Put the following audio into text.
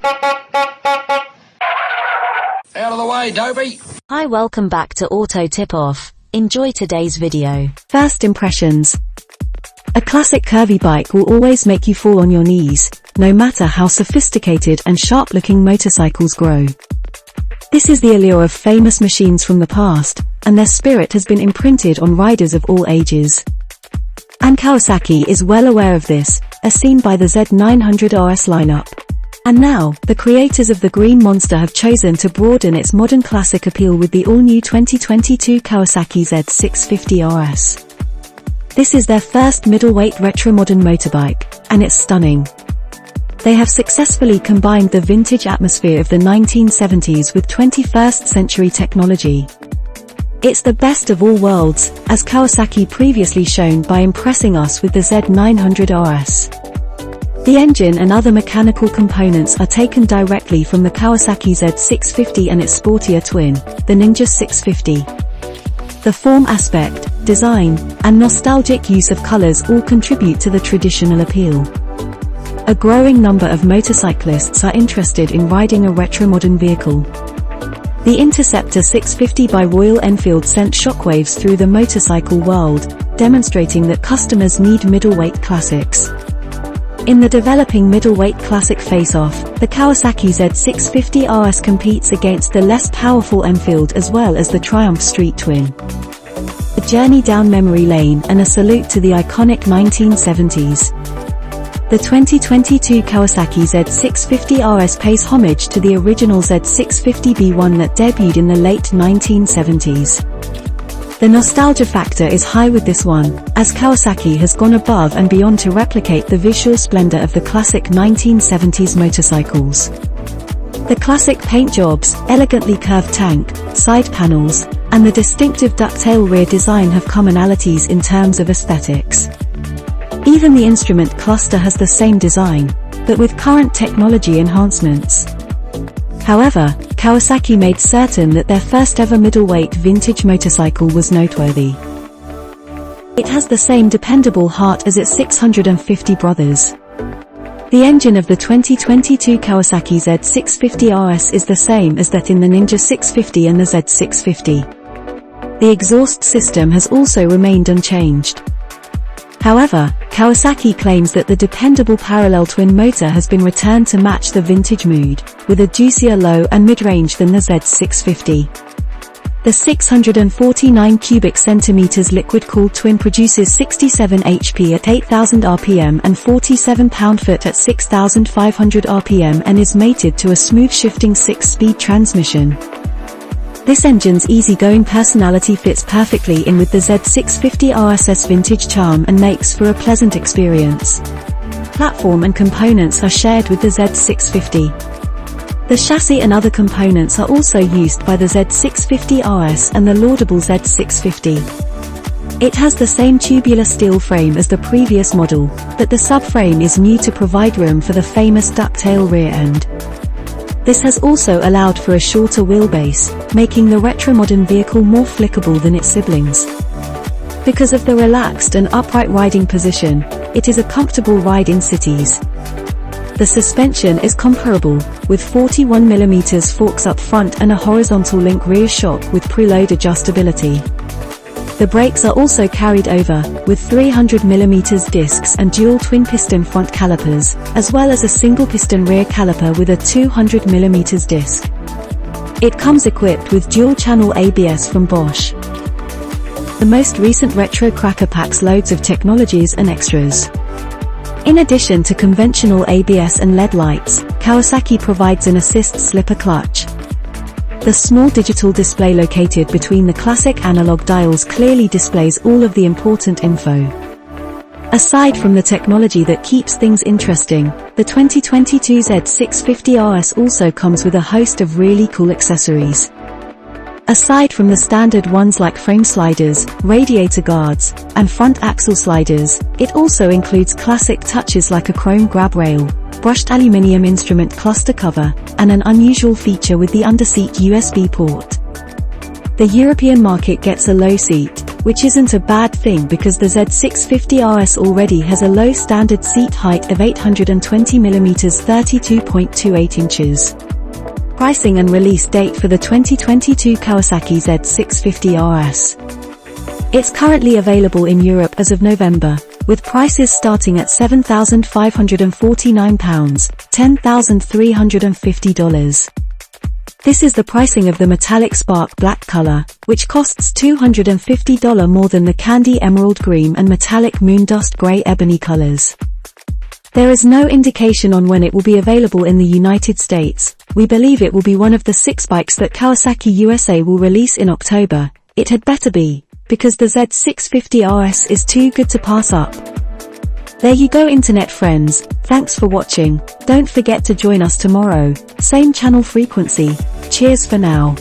Out of the way, Dopey! Hi, welcome back to Auto Tip-Off. Enjoy today's video. First impressions. A classic curvy bike will always make you fall on your knees, no matter how sophisticated and sharp-looking motorcycles grow. This is the allure of famous machines from the past, and their spirit has been imprinted on riders of all ages. And Kawasaki is well aware of this, as seen by the Z650RS lineup. And now, the creators of the Green Monster have chosen to broaden its modern classic appeal with the all-new 2022 Kawasaki Z650RS. This is their first middleweight retro-modern motorbike, and it's stunning. They have successfully combined the vintage atmosphere of the 1970s with 21st century technology. It's the best of all worlds, as Kawasaki previously shown by impressing us with the Z900RS. The engine and other mechanical components are taken directly from the Kawasaki Z650 and its sportier twin, the Ninja 650. The form aspect, design, and nostalgic use of colors all contribute to the traditional appeal. A growing number of motorcyclists are interested in riding a retro-modern vehicle. The Interceptor 650 by Royal Enfield sent shockwaves through the motorcycle world, demonstrating that customers need middleweight classics. In the developing middleweight classic face-off, the Kawasaki Z650RS competes against the less powerful Enfield as well as the Triumph Street Twin. A journey down memory lane and a salute to the iconic 1970s. The 2022 Kawasaki Z650RS pays homage to the original Z650B1 that debuted in the late 1970s. The nostalgia factor is high with this one, as Kawasaki has gone above and beyond to replicate the visual splendor of the classic 1970s motorcycles. The classic paint jobs, elegantly curved tank, side panels, and the distinctive ducktail rear design have commonalities in terms of aesthetics. Even the instrument cluster has the same design, but with current technology enhancements. However, Kawasaki made certain that their first ever middleweight vintage motorcycle was noteworthy. It has the same dependable heart as its 650 brothers. The engine of the 2022 Kawasaki Z650RS is the same as that in the Ninja 650 and the Z650. The exhaust system has also remained unchanged. However, Kawasaki claims that the dependable parallel twin motor has been returned to match the vintage mood, with a juicier low and mid-range than the Z650. The 649 cubic centimeters liquid-cooled twin produces 67 HP at 8,000 RPM and 47 pound-foot at 6,500 RPM and is mated to a smooth-shifting 6-speed transmission. This engine's easygoing personality fits perfectly in with the Z650RS's vintage charm and makes for a pleasant experience. Platform and components are shared with the Z650. The chassis and other components are also used by the Z650RS and the laudable Z650. It has the same tubular steel frame as the previous model, but the subframe is new to provide room for the famous ducktail rear end. This has also allowed for a shorter wheelbase, making the retro-modern vehicle more flickable than its siblings. Because of the relaxed and upright riding position, it is a comfortable ride in cities. The suspension is comparable, with 41mm forks up front and a horizontal link rear shock with preload adjustability. The brakes are also carried over, with 300mm discs and dual twin-piston front calipers, as well as a single-piston rear caliper with a 200mm disc. It comes equipped with dual-channel ABS from Bosch. The most recent retro cracker packs loads of technologies and extras. In addition to conventional ABS and LED lights, Kawasaki provides an assist slipper clutch. The small digital display located between the classic analog dials clearly displays all of the important info. Aside from the technology that keeps things interesting, the 2022 Z650RS also comes with a host of really cool accessories. Aside from the standard ones like frame sliders, radiator guards, and front axle sliders, it also includes classic touches like a chrome grab rail, brushed aluminium instrument cluster cover, and an unusual feature with the underseat USB port. The European market gets a low seat, which isn't a bad thing because the Z650RS already has a low standard seat height of 820mm 32.28 inches. Pricing and release date for the 2022 Kawasaki Z650RS. It's currently available in Europe as of November, with prices starting at £7,549, $10,350. This is the pricing of the metallic spark black color, which costs $250 more than the candy emerald green and metallic moondust gray ebony colors. There is no indication on when it will be available in the United States. We believe it will be one of the 6 bikes that Kawasaki USA will release in October. It had better be, because the Z650RS is too good to pass up. There you go, internet friends, thanks for watching. Don't forget to join us tomorrow, same channel frequency. Cheers for now.